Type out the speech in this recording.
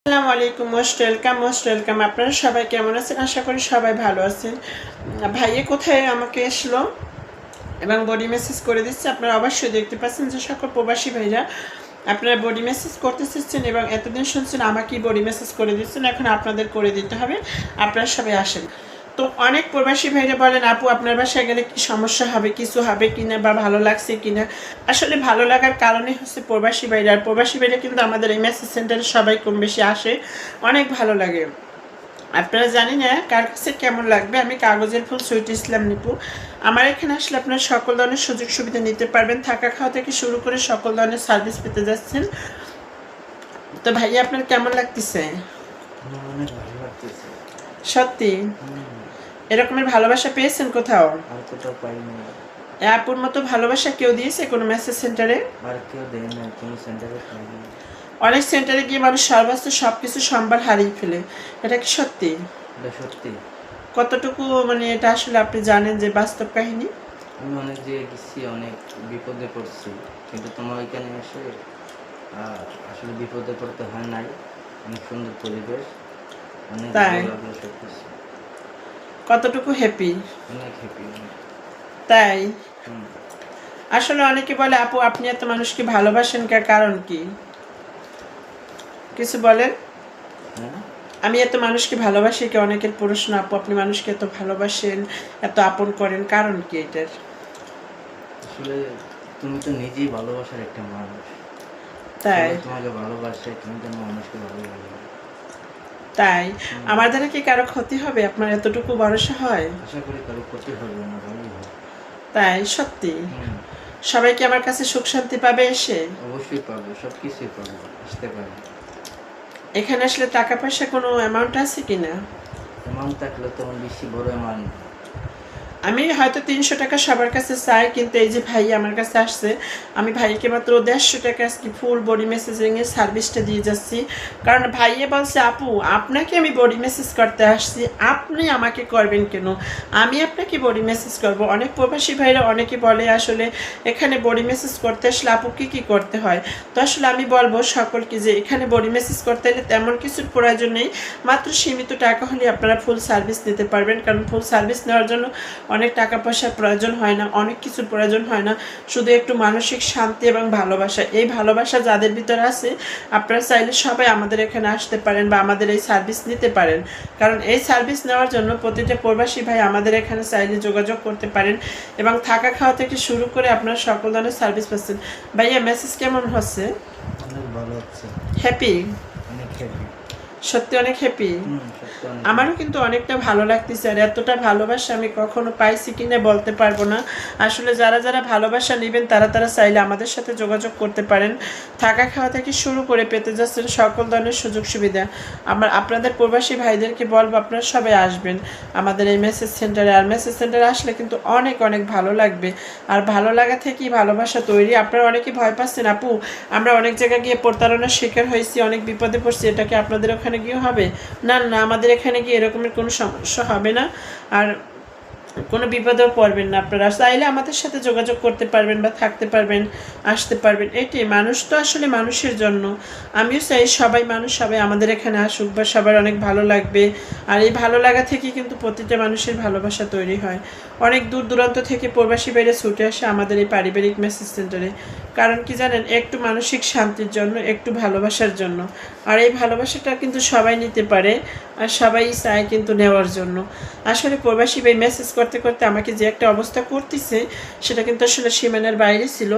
আসসালামু আলাইকুম, most welcome. আপনারা সবাই কেমন আছেন? আশা করি সবাই ভালো আছেন। ভাইয়ে কোথায় আমাকে এসলো এবং বডি মেসেজ করে দিচ্ছে। আপনারা অবশ্যই দেখতে পাচ্ছেন যে সকল প্রবাসী ভাইরা আপনারা বডি মেসেজ করতে চাচ্ছেন এবং এতদিন শুনছেন আমাকেই বডি মেসেজ করে দিচ্ছেন, এখন আপনাদের করে দিতে হবে। আপনারা সবাই আসেন। তো অনেক প্রবাসী ভাইরা বলেন, আপু আপনার বাসায় গেলে কি সমস্যা হবে, কিছু হবে কিনা, বা ভালো লাগছে কিনা। আসলে ভালো লাগার কারণে হচ্ছে প্রবাসী ভাইরা। আর প্রবাসী ভাইরা কিন্তু আমাদের এই মেসেজ সেন্টারে সবাই কম বেশি আসে, অনেক ভালো লাগে। আপনারা জানি না কার কাছে কেমন লাগবে। আমি কাগজের ফুল সুইট ইসলাম নিপু। আমার এখানে আসলে আপনারা সকল ধরনের সুযোগ সুবিধা নিতে পারবেন, থাকা খাওয়া থেকে শুরু করে সকল ধরনের সার্ভিস পেতে যাচ্ছেন। তো ভাইয়া আপনার কেমন লাগতেছে? সত্যি এরকমের ভালোবাসা পেয়েছেন কোথাও? আর কোথাও পাইনি। আপুর মতো ভালোবাসা কেউ দিয়েছে কোনো মেসেজ সেন্টারে? আর কেউ দেয় না, কোনো সেন্টারে পাইনি। অনেক সেন্টারে গিয়ে মানুষ সর্বস্ব সব কিছু সম্ভার হারিয়ে ফেলে, এটা কি সত্যি? এটা সত্যি। কতটুকু মানে এটা আসলে আপনি জানেন যে বাস্তব কাহিনী? আমি অনেক জায়গায় গেছি, অনেক বিপদে পড়ছি, কিন্তু তোমার এখানে এসে আসলে বিপদে পড়তে হয় নাই। অনেক সুন্দর পরিবেশ, অনেক তাই? ভালো লাগলো সব কিছু। কতটুকু হ্যাপি? অনেক হ্যাপি। তাই? হুম। আসলে অনেকে বলে, আপু আপনি এত মানুষকে ভালোবাসেন কারণ কি? কিছু বলেন। হ্যাঁ, আমি এত মানুষকে ভালোবাসি কি অনেকের প্রশ্ন, আপু আপনি মানুষকে এত ভালোবাসেন, এত আপন করেন, কারণ কি এটার? আসলে তুমি তো নিজেই ভালোবাসার একটা মানুষ। তাই? সবাই তোমাকে ভালোবাসে, তুমি তো মানুষকে ভালোবাসো। তাই? আমার দ্বারা কি কারো ক্ষতি হবে, আপনার এতটুকু ভরসা হয়? আশা করি কারো ক্ষতি হবে না, ভালোই হবে। তাই? সত্যি? হুম, সবাই কি আমার কাছে সুখ শান্তি পাবে এসে? অবশ্যই পাবো, সব কিছুই পাবো, আসতে পারি। এখানে আসলে টাকা পয়সা কোনো অ্যামাউন্ট আছে কিনা? অ্যামাউন্ট থাকলে তেমন বেশি বড় অ্যামাউন্ট। আমি হয়তো 300 টাকা সবার কাছে চাই, কিন্তু এই যে ভাই আমার কাছে আসছে, আমি ভাইকে মাত্র 150 টাকা আজকে ফুল বডি মেসেজিংয়ের সার্ভিসটা দিয়ে যাচ্ছি। কারণ ভাইয়ে বলছে, আপু আপনাকে আমি বডি মেসেজ করতে আসছি, আপনি আমাকে করবেন কেন? আমি আপনাকে বডি মেসেজ করব। অনেক প্রবাসী ভাইরা অনেকে বলে আসলে এখানে বডি মেসেজ করতে আসলে আপু কী করতে হয়। তো আসলে আমি বলবো সকলকে যে এখানে বডি মেসেজ করতে হলে তেমন কিছুর প্রয়োজন নেই, মাত্র সীমিত টাকা হলে আপনারা ফুল সার্ভিস নিতে পারবেন। কারণ ফুল সার্ভিস নেওয়ার জন্য অনেক টাকা পয়সার প্রয়োজন হয় না, অনেক কিছুর প্রয়োজন হয় না, শুধু একটু মানসিক শান্তি এবং ভালোবাসা। এই ভালোবাসা যাদের ভিতরে আছে, আপনারা চাইলে সবাই আমাদের এখানে আসতে পারেন বা আমাদের এই সার্ভিস নিতে পারেন। কারণ এই সার্ভিস নেওয়ার জন্য প্রতিটা প্রবাসী ভাই আমাদের এখানে চাইলে যোগাযোগ করতে পারেন এবং থাকা খাওয়া থেকে শুরু করে আপনারা সকল ধরনের সার্ভিস পাচ্ছেন। ভাইয়া মেসেজ কেমন হচ্ছে? অনেক ভালো হচ্ছে। হ্যাপি? অনেক হ্যাপি। সত্যি অনেক হ্যাপি? সত্যি অনেক। আমারও কিন্তু অনেকটা ভালো লাগতেছে। আর এতটা ভালোবাসা আমি কখনো পাইছি কিনা বলতে পারবো না। আসলে যারা যারা ভালোবাসা নেবেন তারা তারা চাইলে আমাদের সাথে যোগাযোগ করতে পারেন। থাকা খাওয়া থেকে শুরু করে পেতে যাচ্ছেন সকল ধরনের সুযোগ সুবিধা। আপনাদের প্রবাসী ভাইদেরকে বলবো আপনারা সবাই আসবেন আমাদের এই মেসেজ সেন্টারে। আর মেসেজ সেন্টারে আসলে কিন্তু অনেক অনেক ভালো লাগবে। আর ভালো লাগা থেকেই ভালোবাসা তৈরি। আপনারা অনেকে ভয় পাচ্ছেন, আপু আমরা অনেক জায়গায় গিয়ে প্রতারণার শিকার হয়েছি, অনেক বিপদে পড়ছি, এটা কি আপনাদের ওখানে গিয়ে হবে? না না, আমাদের এখানে গিয়ে এরকমের কোনো সমস্যা হবে না। আর কোনো বিপদেও পড়বেন না। আপনারা চাইলে আমাদের সাথে যোগাযোগ করতে পারবেন বা থাকতে পারবেন, আসতে পারবেন। এটাই, মানুষ তো আসলে মানুষের জন্য। আমিও চাই সবাই মানুষ সবাই আমাদের এখানে আসুক বা সবার অনেক ভালো লাগবে। আর এই ভালো লাগা থেকে কিন্তু প্রতিটা মানুষের ভালোবাসা তৈরি হয়। অনেক দূর দূরান্ত থেকে প্রবাসী বাইরে ছুটে আসে আমাদের এই পারিবারিক মেসেজ সেন্টারে। কারণ কি জানেন, একটু মানসিক শান্তির জন্য, একটু ভালোবাসার জন্য। আর এই ভালোবাসাটা কিন্তু সবাই নিতে পারে আর সবাই চায় কিন্তু নেওয়ার জন্য। আসলে প্রবাসী ভাই মেসেজ করতে করতে আমাকে যে একটা অবস্থা করতেছে, সেটা কিন্তু আসলে সীমানার বাইরে ছিল।